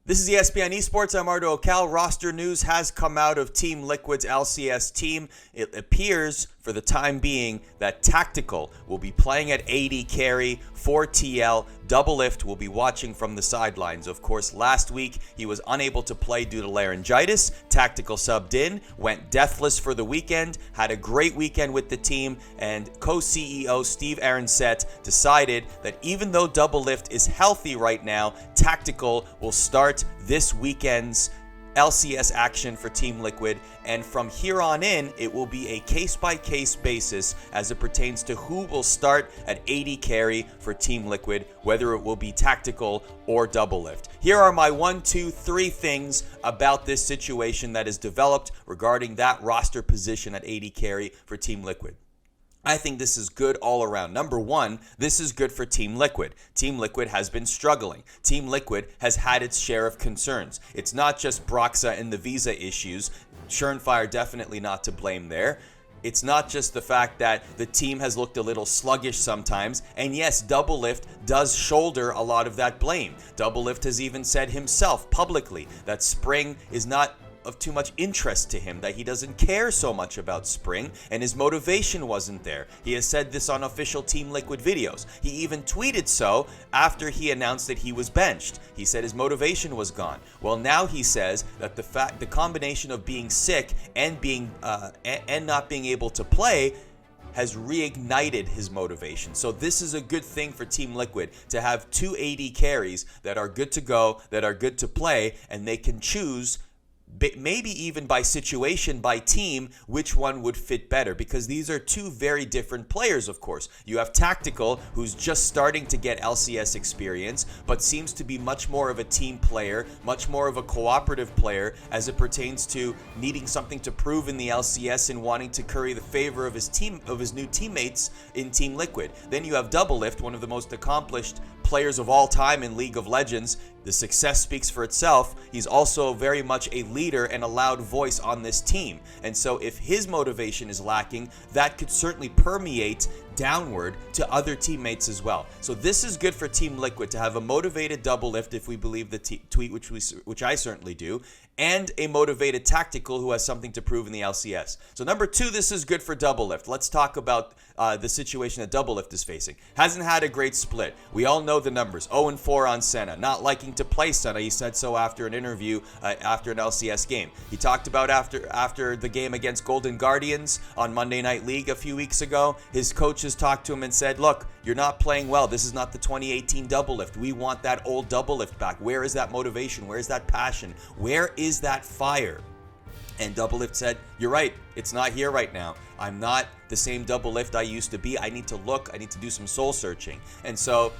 This is ESPN Esports. I'm Ardo Ocal. Roster news has come out of Team Liquid's LCS team. It appears, for the time being, that Tactical will be playing at AD carry for TL. Doublelift will be watching from the sidelines. Of course, last week he was unable to play due to laryngitis. Tactical subbed in, went deathless for the weekend, had a great weekend with the team, and co-CEO Steve Aronset decided that even though Doublelift is healthy right now, Tactical will start this weekend's LCS action for Team Liquid, and from here on in, it will be a case-by-case basis as it pertains to who will start at AD carry for Team Liquid, whether it will be Tactical or Doublelift. Here are my 1, 2, 3 things about this situation that has developed regarding that roster position at AD carry for Team Liquid. I think this is good all around. Number one, this is good for Team Liquid. Team Liquid has been struggling. Team Liquid has had its share of concerns. It's not just Broxa and the visa issues. Churnfire definitely not to blame there. It's not just the fact that the team has looked a little sluggish sometimes. And yes, Doublelift does shoulder a lot of that blame. Doublelift has even said himself publicly that Spring is not of too much interest to him, that he doesn't care so much about Spring, and his motivation wasn't there. He has said this on official Team Liquid videos. He even tweeted so after he announced that he was benched. He said his motivation was gone. Well, now he says that the combination of being sick and not being able to play has reignited his motivation. So this is a good thing for Team Liquid to have 2 AD carries that are good to go, that are good to play, and they can choose, maybe even by situation, by team, which one would fit better, because these are 2 very different players, of course. You have Tactical, who's just starting to get LCS experience, but seems to be much more of a team player, much more of a cooperative player as it pertains to needing something to prove in the LCS and wanting to curry the favor of his team, of his new teammates in Team Liquid. Then you have Doublelift, one of the most accomplished players of all time in League of Legends. The success speaks for itself. He's also very much a leader and a loud voice on this team. And so if his motivation is lacking, that could certainly permeate downward to other teammates as well. So this is good for Team Liquid to have a motivated Doublelift, if we believe the tweet, which I certainly do, and a motivated Tactical who has something to prove in the LCS. So number 2, this is good for Doublelift. Let's talk about the situation that Doublelift is facing. Hasn't had a great split. We all know the numbers. 0-4 on Senna. Not liking to play Senna. He said so after an interview after an LCS game. He talked about after the game against Golden Guardians on Monday Night League a few weeks ago. His coaches talked to him and said, look, you're not playing well. This is not the 2018 Doublelift. We want that old Doublelift back. Where is that motivation? Where is that passion? Where is that fire? And Doublelift said, you're right. It's not here right now. I'm not the same Doublelift I used to be. I need to look. I need to do some soul searching. And so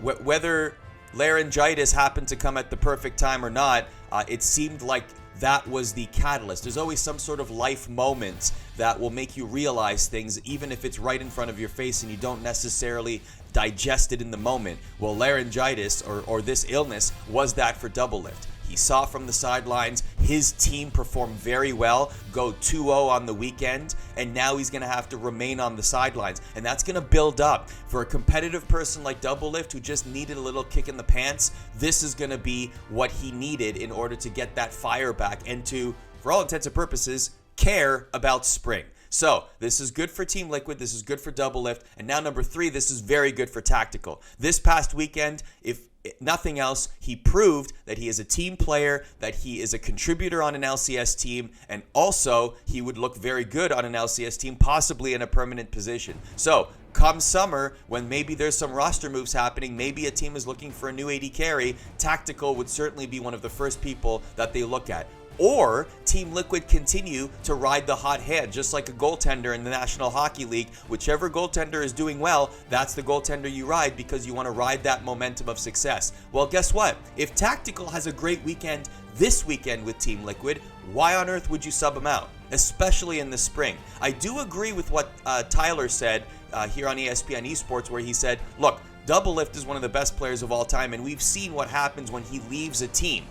whether laryngitis happened to come at the perfect time or not, it seemed like that was the catalyst. There's always some sort of life moment that will make you realize things, even if it's right in front of your face and you don't necessarily digest it in the moment. Well, laryngitis or this illness was that for Doublelift. He saw from the sidelines his team perform very well, go 2-0 on the weekend, and now he's going to have to remain on the sidelines. And that's going to build up. For a competitive person like Doublelift who just needed a little kick in the pants, this is going to be what he needed in order to get that fire back and to, for all intents and purposes, care about Spring. So this is good for Team Liquid. This is good for Doublelift. And now number 3, this is very good for Tactical. This past weekend, if nothing else, he proved that he is a team player, that he is a contributor on an LCS team, and also he would look very good on an LCS team, possibly in a permanent position. So come summer, when maybe there's some roster moves happening, maybe a team is looking for a new AD carry, Tactical would certainly be one of the first people that they look at. Or Team Liquid continue to ride the hot hand, just like a goaltender in the National Hockey League. Whichever goaltender is doing well, that's the goaltender you ride because you want to ride that momentum of success. Well, guess what? If Tactical has a great weekend this weekend with Team Liquid, why on earth would you sub him out? Especially in the spring. I do agree with what Tyler said here on ESPN Esports, where he said, look, Doublelift is one of the best players of all time, and we've seen what happens when he leaves a team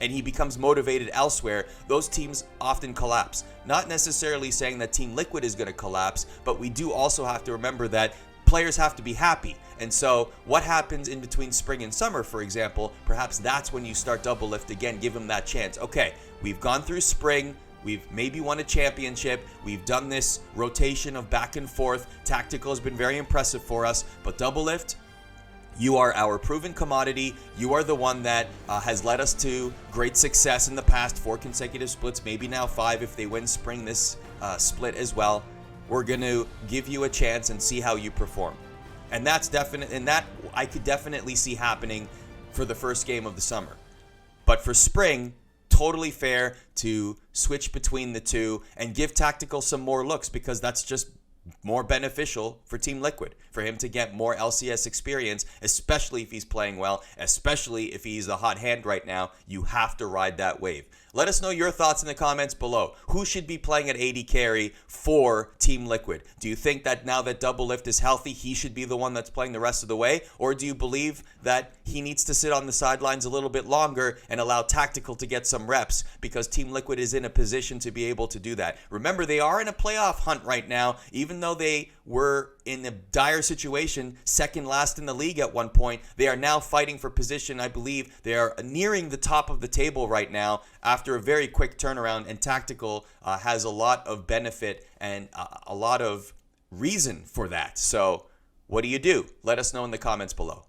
and he becomes motivated elsewhere. Those teams often collapse. Not necessarily saying that Team Liquid is going to collapse, but we do also have to remember that players have to be happy. And so what happens in between spring and summer, for example, perhaps that's when you start Doublelift again, give them that chance. Okay, we've gone through spring. We've maybe won a championship. We've done this rotation of back and forth. Tactical has been very impressive for us. But Doublelift, you are our proven commodity. You are the one that has led us to great success in the past, 4 consecutive splits, maybe now 5 if they win spring this split as well. We're going to give you a chance and see how you perform. And that's definite, and that I could definitely see happening for the first game of the summer. But for spring, totally fair to switch between the two and give Tactical some more looks, because that's just more beneficial for Team Liquid, for him to get more LCS experience, especially if he's playing well, especially if he's a hot hand right now. You have to ride that wave. Let us know your thoughts in the comments below. Who should be playing at AD carry for Team Liquid? Do you think that now that Doublelift is healthy, he should be the one that's playing the rest of the way? Or do you believe that he needs to sit on the sidelines a little bit longer and allow Tactical to get some reps, because Team Liquid is in a position to be able to do that? Remember, they are in a playoff hunt right now, even though they were in a dire situation, second last in the league at one point. They are now fighting for position. I believe they are nearing the top of the table right now after a very quick turnaround, and Tactical has a lot of benefit and a lot of reason for that. So what do you do? Let us know in the comments below.